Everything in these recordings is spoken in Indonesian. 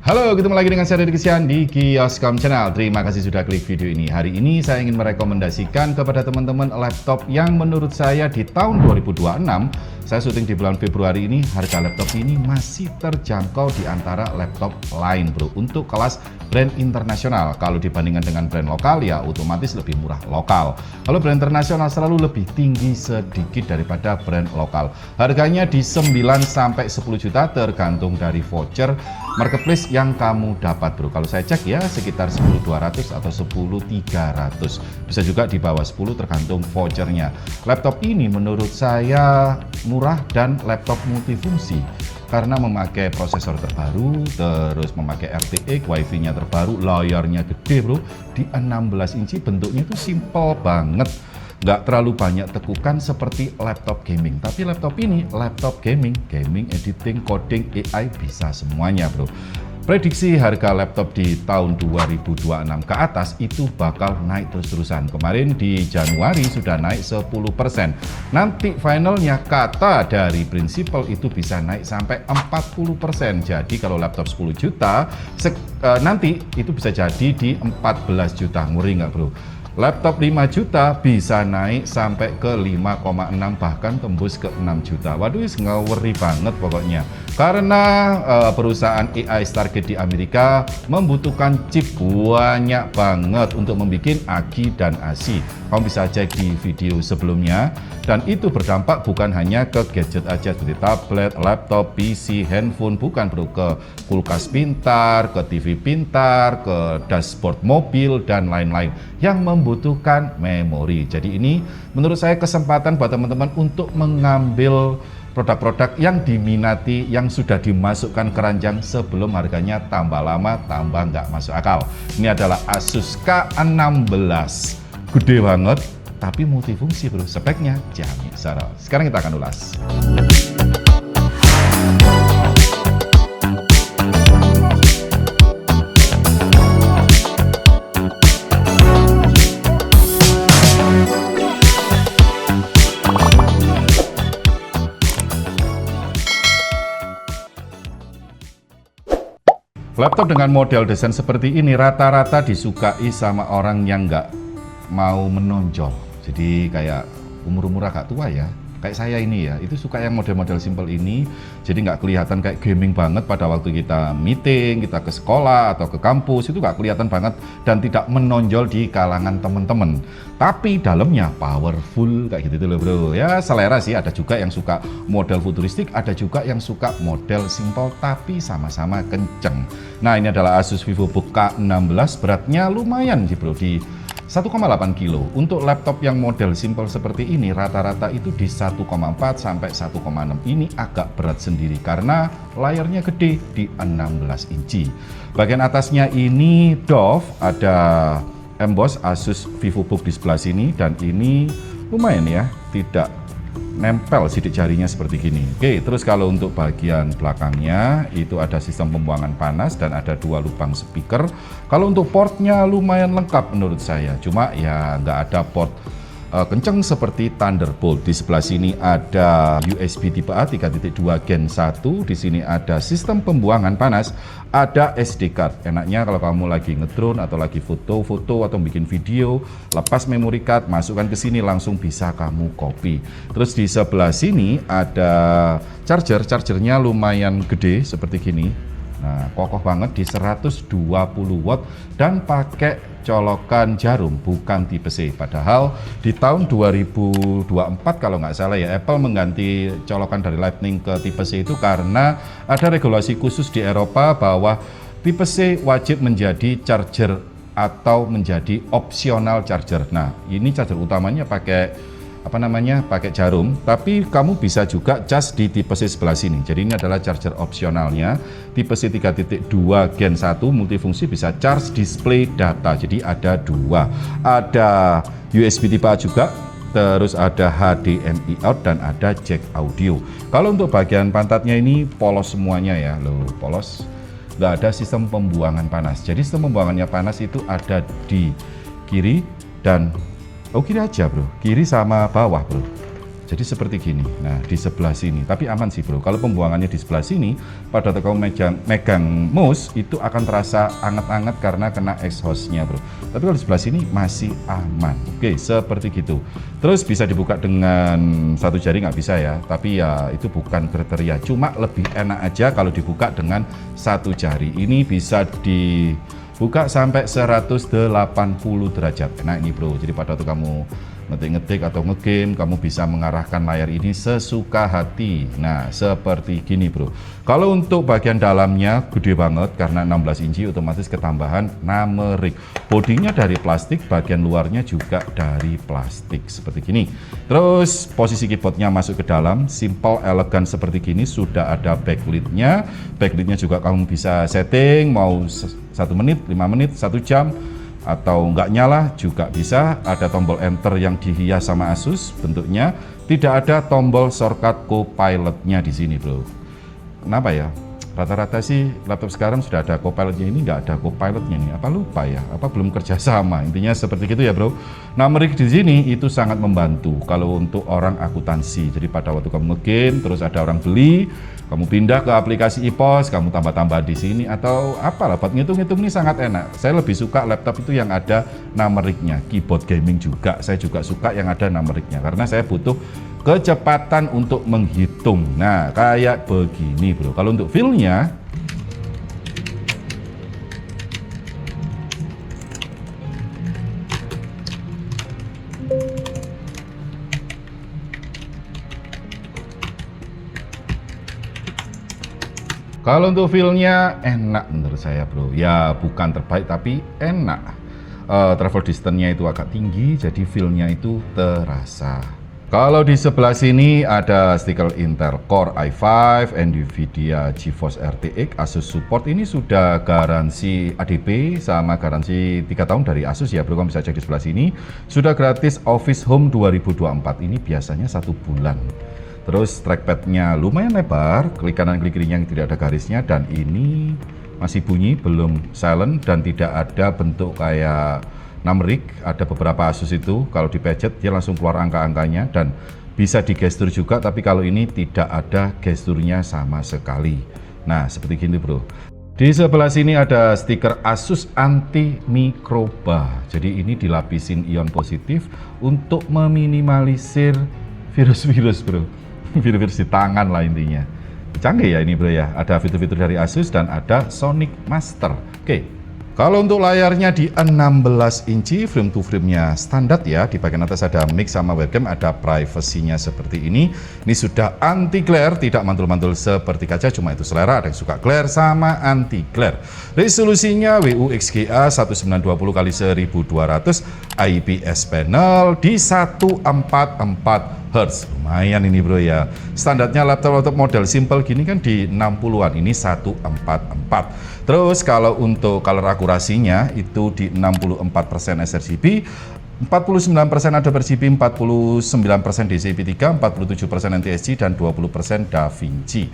Halo, ketemu lagi dengan saya Deddy Kesian di Kioscom Channel. Terima kasih sudah klik video ini. Hari ini saya ingin merekomendasikan kepada teman-teman laptop yang menurut saya di tahun 2026, saya syuting di bulan Februari ini, harga laptop ini masih terjangkau di antara laptop lain bro. Untuk kelas brand internasional, kalau dibandingkan dengan brand lokal ya otomatis lebih murah lokal. Kalau brand internasional selalu lebih tinggi sedikit daripada brand lokal. Harganya di 9-10 juta tergantung dari voucher marketplace yang kamu dapat bro. Kalau saya cek ya sekitar 10.200 atau 10.300. Bisa juga di bawah 10 tergantung vouchernya. Laptop ini menurut saya murah dan laptop multifungsi karena memakai prosesor terbaru, terus memakai RTX, wifi-nya terbaru, layarnya gede bro, di 16 inci, bentuknya itu simple banget. Nggak terlalu banyak tekukan seperti laptop gaming, tapi laptop ini laptop gaming, editing, coding, AI bisa semuanya bro. Prediksi harga laptop di tahun 2026 ke atas itu bakal naik terus-terusan. Kemarin di Januari sudah naik 10%. Nanti finalnya kata dari prinsipal itu bisa naik sampai 40%. Jadi kalau laptop 10 juta, nanti itu bisa jadi di 14 juta. Ngeri nggak bro? Laptop 5 juta bisa naik sampai ke 5,6 bahkan tembus ke 6 juta. Waduh, ngeri banget pokoknya. Karena perusahaan AI Stargate di Amerika membutuhkan chip banyak banget untuk membuat AGI dan ASI. Kamu bisa cek di video sebelumnya. Dan itu berdampak bukan hanya ke gadget aja seperti tablet, laptop, PC, handphone, bukan bro, ke kulkas pintar, ke TV pintar, ke dashboard mobil dan lain-lain yang membutuhkan memori. Jadi ini menurut saya kesempatan buat teman-teman untuk mengambil produk-produk yang diminati, yang sudah dimasukkan keranjang sebelum harganya tambah lama, tambah nggak masuk akal. Ini adalah Asus K16, gede banget, tapi multifungsi bro, speknya jamin sarah. Sekarang kita akan ulas. Laptop dengan model desain seperti ini rata-rata disukai sama orang yang nggak mau menonjol. Jadi kayak umur-umur agak tua ya, kayak saya ini ya, itu suka yang model-model simple ini. Jadi nggak kelihatan kayak gaming banget pada waktu kita meeting, kita ke sekolah atau ke kampus, itu nggak kelihatan banget dan tidak menonjol di kalangan teman-teman. Tapi dalamnya powerful kayak gitu loh bro. Ya selera sih, ada juga yang suka model futuristik, ada juga yang suka model simple tapi sama-sama kenceng. Nah ini adalah Asus VivoBook K16, beratnya lumayan sih bro, di 1,8 kilo. Untuk laptop yang model simple seperti ini rata-rata itu di 1,4 sampai 1,6. Ini agak berat sendiri karena layarnya gede di 16 inci. Bagian atasnya ini doff, ada emboss Asus VivoBook di sebelah sini, dan ini lumayan ya, tidak nempel sidik jarinya seperti gini. Oke, terus kalau untuk bagian belakangnya itu ada sistem pembuangan panas dan ada 2 lubang speaker. Kalau untuk portnya lumayan lengkap menurut saya, cuma ya nggak ada port kenceng seperti Thunderbolt. Di sebelah sini ada USB tipe A 3.2 Gen 1. Di sini ada sistem pembuangan panas, ada SD card. Enaknya kalau kamu lagi ngedrone atau lagi foto-foto atau bikin video, lepas memory card, masukkan ke sini langsung bisa kamu copy. Terus di sebelah sini ada chargernya lumayan gede seperti gini. Nah, kokoh banget di 120 watt dan pakai colokan jarum, bukan tipe C. Padahal di tahun 2024 kalau nggak salah ya, Apple mengganti colokan dari Lightning ke tipe C itu karena ada regulasi khusus di Eropa bahwa tipe C wajib menjadi charger atau menjadi opsional charger. Nah, ini charger utamanya pakai pakai jarum, tapi kamu bisa juga cas di tipe C sebelah sini. Jadi ini adalah charger opsionalnya. Tipe C 3.2 Gen 1 multifungsi, bisa charge, display, data. Jadi ada 2. Ada USB tipe A juga, terus ada HDMI out dan ada jack audio. Kalau untuk bagian pantatnya ini polos semuanya ya, loh polos. Nggak ada sistem pembuangan panas. Jadi sistem pembuangannya panas itu ada di kiri dan kiri aja bro, kiri sama bawah bro. Jadi seperti gini. Nah, di sebelah sini. Tapi aman sih bro. Kalau pembuangannya di sebelah sini, pada waktu kamu megang mouse itu akan terasa anget-anget karena kena exhaust-nya bro. Tapi kalau di sebelah sini masih aman. Oke, seperti gitu. Terus bisa dibuka dengan satu jari nggak bisa ya. Tapi ya itu bukan kriteria. Cuma lebih enak aja kalau dibuka dengan satu jari. Ini bisa dibuka sampai 180 derajat. Nah ini bro. Jadi pada waktu kamu ngetik-ngetik atau ngegame, kamu bisa mengarahkan layar ini sesuka hati. Nah, seperti gini bro. Kalau untuk bagian dalamnya gede banget karena 16 inci otomatis ketambahan numeric. Bodinya dari plastik, bagian luarnya juga dari plastik seperti gini. Terus posisi keyboardnya masuk ke dalam, simple, elegan seperti gini. Sudah ada backlit-nya. Backlit-nya juga kamu bisa setting mau 1 menit, 5 menit, 1 jam. Atau nggak nyala juga bisa. Ada tombol enter yang dihias sama Asus bentuknya. Tidak ada tombol shortcut Copilot-nya di sini bro. Kenapa ya? Rata-rata sih laptop sekarang sudah ada Copilot-nya, ini nggak ada Copilot-nya nih. Apa lupa ya? Apa belum kerja sama? Intinya seperti itu ya bro. Numeric di sini itu sangat membantu kalau untuk orang akuntansi. Jadi pada waktu kamu ngegame terus ada orang beli, kamu pindah ke aplikasi e-pos, kamu tambah-tambah di sini atau apalah buat ngitung-ngitung ini sangat enak. Saya lebih suka laptop itu yang ada numericnya. Keyboard gaming juga, saya juga suka yang ada numericnya karena saya butuh kecepatan untuk menghitung. Nah, kayak begini bro. Kalau untuk feel-nya, kalau untuk feel-nya enak menurut saya bro. Ya bukan terbaik tapi enak. Travel distance-nya itu agak tinggi, jadi feel-nya itu terasa. Kalau di sebelah sini ada stiker Intel Core i5, NVIDIA GeForce RTX, Asus support. Ini sudah garansi ADP sama garansi 3 tahun dari Asus ya bro, kamu bisa cek di sebelah sini. Sudah gratis Office Home 2024, ini biasanya 1 bulan. Terus trackpad-nya lumayan lebar, klik kanan klik kirinya yang tidak ada garisnya, dan ini masih bunyi, belum silent dan tidak ada bentuk kayak numeric. Ada beberapa Asus itu kalau dipencet dia langsung keluar angka-angkanya dan bisa digestur juga, tapi kalau ini tidak ada gesturnya sama sekali. Nah seperti gini bro. Di sebelah sini ada stiker Asus anti mikroba. Jadi ini dilapisin ion positif untuk meminimalisir virus-virus bro. Virus di tangan lah intinya. Canggih ya ini bro ya. Ada fitur-fitur dari Asus dan ada Sonic Master. Oke. Kalau untuk layarnya di 16 inci, frame to frame-nya standar ya. Di bagian atas ada mic sama webcam, ada privacy-nya seperti ini. Ini sudah anti glare, tidak mantul-mantul seperti kaca, cuma itu selera. Ada yang suka glare sama anti glare. Resolusinya WUXGA 1920x1200, IPS panel di 144 Hz. Lumayan ini bro ya. Standarnya laptop model simple gini kan di 60-an, ini 144. Terus kalau untuk color akurasinya itu di 64% sRGB, 49% Adobe RGB, 49% DCI-P3, 47% NTSC, dan 20% DaVinci.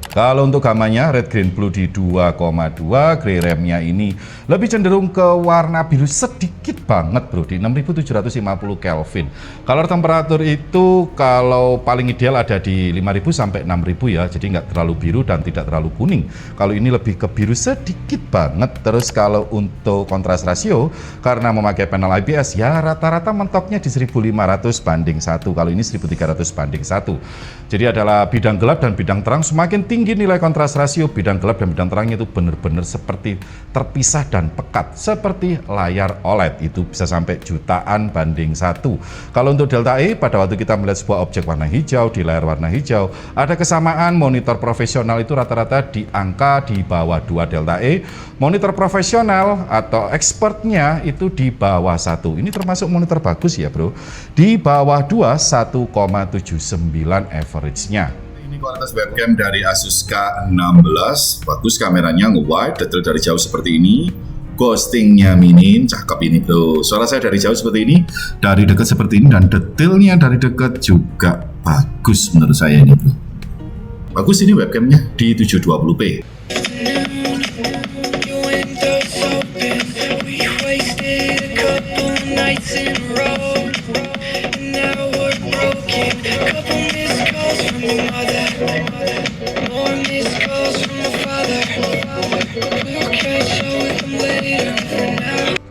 Kalau untuk gamanya red, green, blue di 2,2, gray RAM-nya ini lebih cenderung ke warna biru sedikit banget bro, di 6750 Kelvin. Color temperatur itu kalau paling ideal ada di 5000 sampai 6000 ya, jadi nggak terlalu biru dan tidak terlalu kuning. Kalau ini lebih ke biru sedikit banget. Terus kalau untuk kontras rasio, karena memakai panel IPS ya rata-rata mentoknya di 1500 banding 1, kalau ini 1300 banding 1. Jadi adalah bidang gelap dan bidang terang, semakin tinggi nilai kontras rasio bidang gelap dan bidang terangnya itu benar-benar seperti terpisah dan pekat, seperti layar OLED, itu bisa sampai jutaan banding 1. Kalau untuk Delta E, pada waktu kita melihat sebuah objek warna hijau di layar warna hijau, ada kesamaan. Monitor profesional itu rata-rata di angka di bawah 2 Delta E, monitor profesional atau expertnya itu di bawah 1. Ini termasuk monitor bagus ya bro, di bawah 2, 1,79 average-nya. Ini kualitas webcam dari Asus K16, bagus kameranya nge-wide, detail dari jauh seperti ini, ghostingnya minim, cakep ini bro. Suara saya dari jauh seperti ini, dari dekat seperti ini, dan detailnya dari dekat juga bagus menurut saya ini bro. Bagus ini webcamnya di 720p. Nights in a row, now we're broken.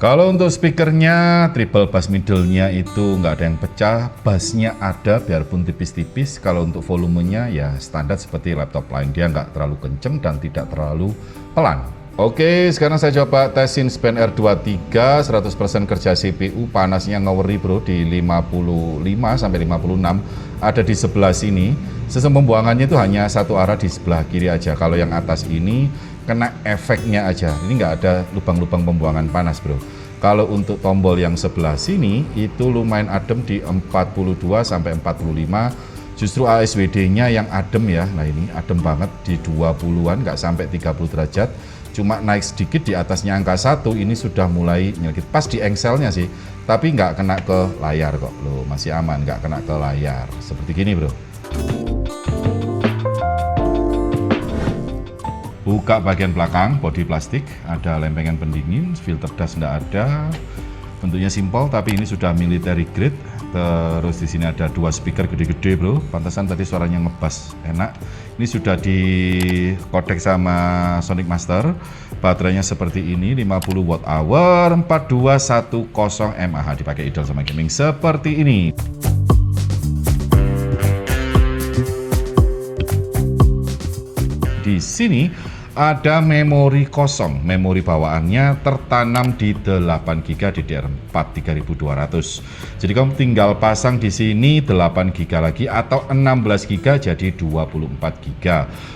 Kalau untuk speakernya, triple bass middle-nya itu nggak ada yang pecah, bassnya ada biarpun tipis-tipis. Kalau untuk volumenya ya standar seperti laptop lain, dia nggak terlalu kenceng dan tidak terlalu pelan. Oke, sekarang saya coba tesin Span R23, 100% kerja CPU, panasnya ngaweri bro di 55 sampai 56, ada di sebelah sini. Sistem pembuangannya itu hanya satu arah di sebelah kiri aja. Kalau yang atas ini kena efeknya aja. Ini nggak ada lubang-lubang pembuangan panas bro. Kalau untuk tombol yang sebelah sini itu lumayan adem di 42 sampai 45. Justru ASWD-nya yang adem ya. Nah ini adem banget di 20-an, nggak sampai 30 derajat. Cuma naik sedikit di atasnya angka 1 ini sudah mulai nyelkit. Pas di engselnya sih, tapi nggak kena ke layar kok. Loh, masih aman, nggak kena ke layar. Seperti gini bro. Buka bagian belakang, bodi plastik, ada lempengan pendingin, filter dust tidak ada. Bentuknya simpel, tapi ini sudah military grade. Terus di sini ada dua speaker gede-gede bro. Pantasan tadi suaranya ngebass enak. Ini sudah di codec sama Sonic Master. Baterainya seperti ini, 50 watt hour, 4210 mAh, dipakai idle sama gaming seperti ini. Di sini ada memori kosong, memori bawaannya tertanam di 8GB DDR4 3200. Jadi kamu tinggal pasang di sini 8GB lagi atau 16GB jadi 24GB.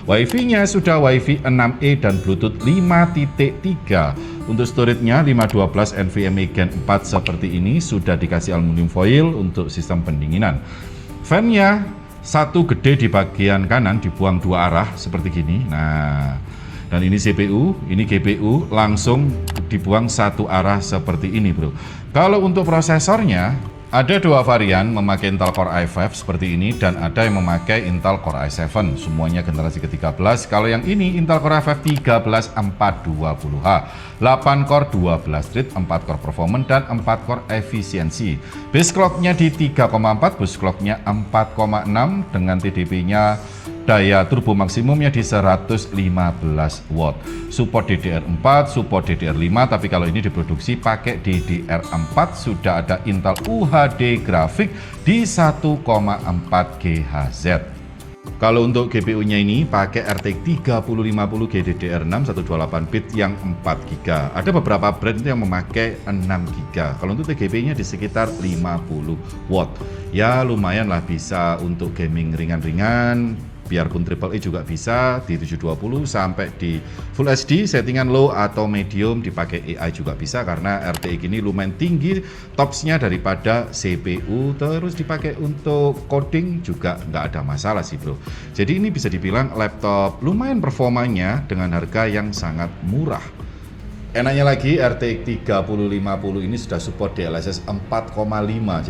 WiFi-nya sudah WiFi 6E dan Bluetooth 5.3. Untuk storage-nya 512 NVMe Gen 4 seperti ini, sudah dikasih aluminium foil untuk sistem pendinginan. Fan-nya satu gede di bagian kanan, dibuang dua arah seperti gini. Nah, dan ini CPU, ini GPU, langsung dibuang satu arah seperti ini bro. Kalau untuk prosesornya, ada dua varian memakai Intel Core i5 seperti ini, dan ada yang memakai Intel Core i7, semuanya generasi ke-13. Kalau yang ini Intel Core i5 13420H, 8 core 12 thread, 4 core performance dan 4 core efisiensi. Base clock-nya di 3,4, boost clock-nya 4,6 dengan TDP-nya daya turbo maksimumnya di 115 watt. Support DDR4, support DDR5, tapi kalau ini diproduksi pakai DDR4, sudah ada Intel UHD grafik di 1,4 GHz. Kalau untuk GPU-nya ini pakai RTX 3050 GDDR6 128 bit yang 4 GB. Ada beberapa brand yang memakai 6 GB. Kalau untuk TGP-nya di sekitar 50 watt. Ya lumayan lah, bisa untuk gaming ringan-ringan. Biarpun AAA juga bisa di 720 sampai di Full HD, settingan low atau medium, dipakai AI juga bisa karena RTX ini lumayan tinggi topsnya daripada CPU. Terus dipakai untuk coding juga nggak ada masalah sih bro. Jadi ini bisa dibilang laptop lumayan performanya dengan harga yang sangat murah. Enaknya lagi RTX 3050 ini sudah support DLSS 4,5,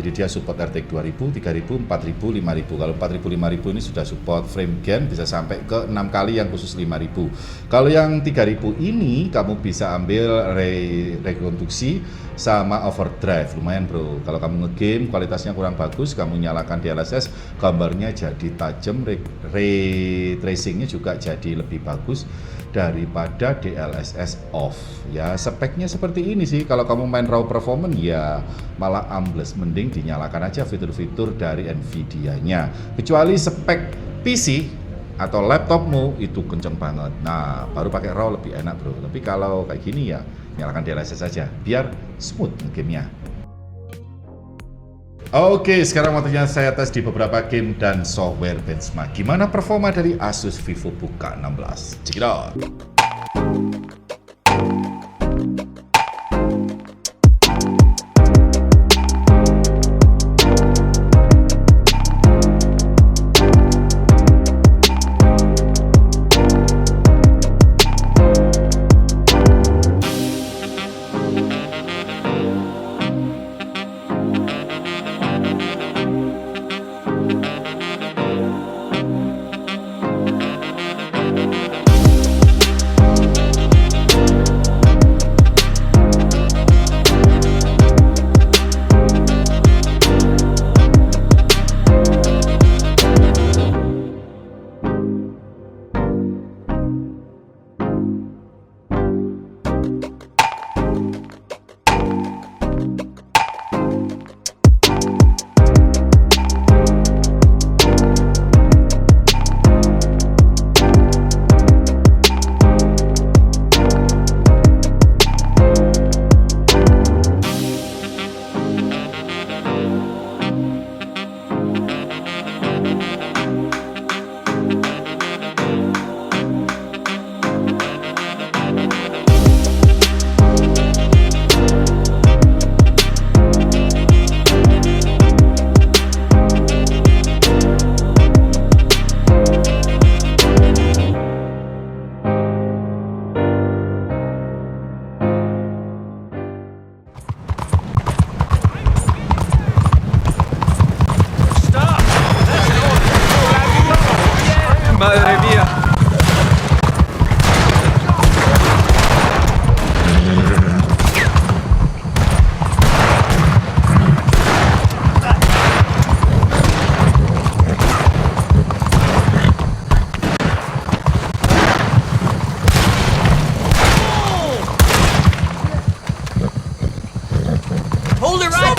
jadi dia support RTX 2000, 3000, 4000, 5000. Kalau 4000, 5000 ini sudah support frame gen, bisa sampai ke 6 kali yang khusus 5000. Kalau yang 3000 ini kamu bisa ambil rekonstruksi sama overdrive, lumayan bro. Kalau kamu ngegame kualitasnya kurang bagus, kamu nyalakan DLSS, gambarnya jadi tajam, ray tracingnya juga jadi lebih bagus daripada DLSS off. Ya speknya seperti ini sih. Kalau kamu main raw performance ya malah ambles, mending dinyalakan aja fitur-fitur dari Nvidia-nya. Kecuali spek PC atau laptopmu itu kenceng banget, nah baru pakai raw lebih enak bro. Tapi kalau kayak gini ya nyalakan DLSS saja biar smooth gamenya. Oke, sekarang waktunya saya tes di beberapa game dan software benchmark. Gimana performa dari Asus VivoBook K16? Check it out! Madre mía. Hold it right.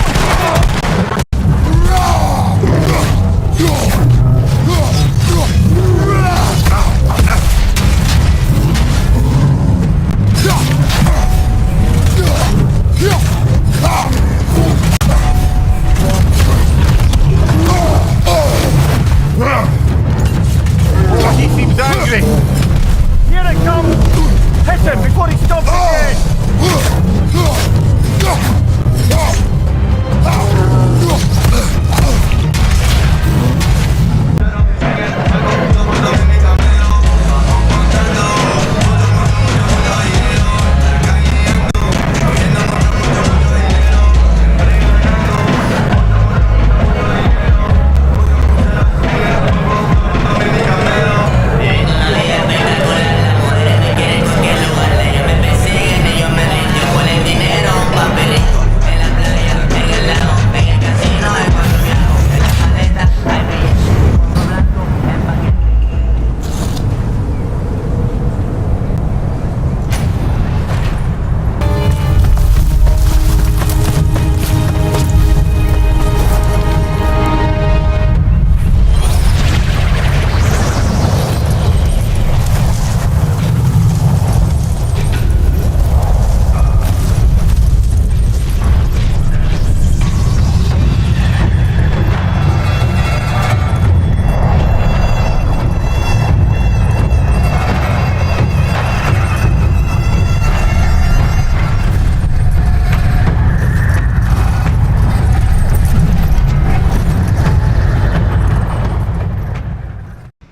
Oh, he seems angry. Here it comes. Hit him before he stops again.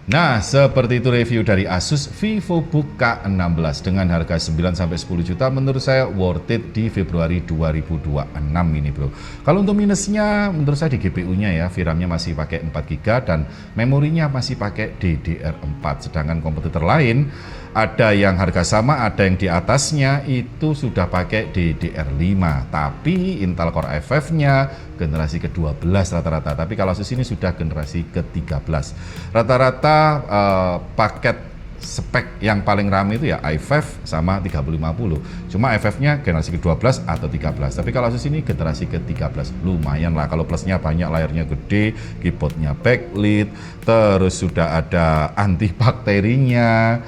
Nah, seperti itu review dari Asus VivoBook K16 dengan harga 9-10 juta, menurut saya worth it di Februari 2026 ini bro. Kalau untuk minusnya, menurut saya di GPU-nya ya, VRAM-nya masih pakai 4GB dan memorinya masih pakai DDR4. Sedangkan kompetitor lain, ada yang harga sama, ada yang di atasnya itu sudah pakai DDR5. Tapi Intel Core i5-nya generasi ke-12 rata-rata. Tapi kalau Asus ini sudah generasi ke-13. Rata-rata paket spek yang paling ramai itu ya i5 sama 3050. Cuma i5-nya generasi ke-12 atau 13. Tapi kalau Asus ini generasi ke-13. Lumayan lah, kalau plusnya banyak, layarnya gede, keyboardnya backlit, terus sudah ada antibakterinya.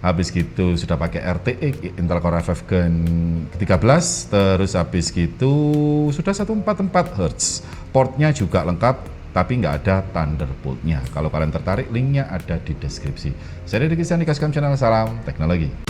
Habis gitu sudah pakai RTX Intel Core i5 Gen ke-13, terus habis gitu sudah 144 Hz. Portnya juga lengkap, tapi nggak ada Thunderbolt-nya. Kalau kalian tertarik, linknya ada di deskripsi. Saya Deddy Christian di Kascam Channel, salam teknologi.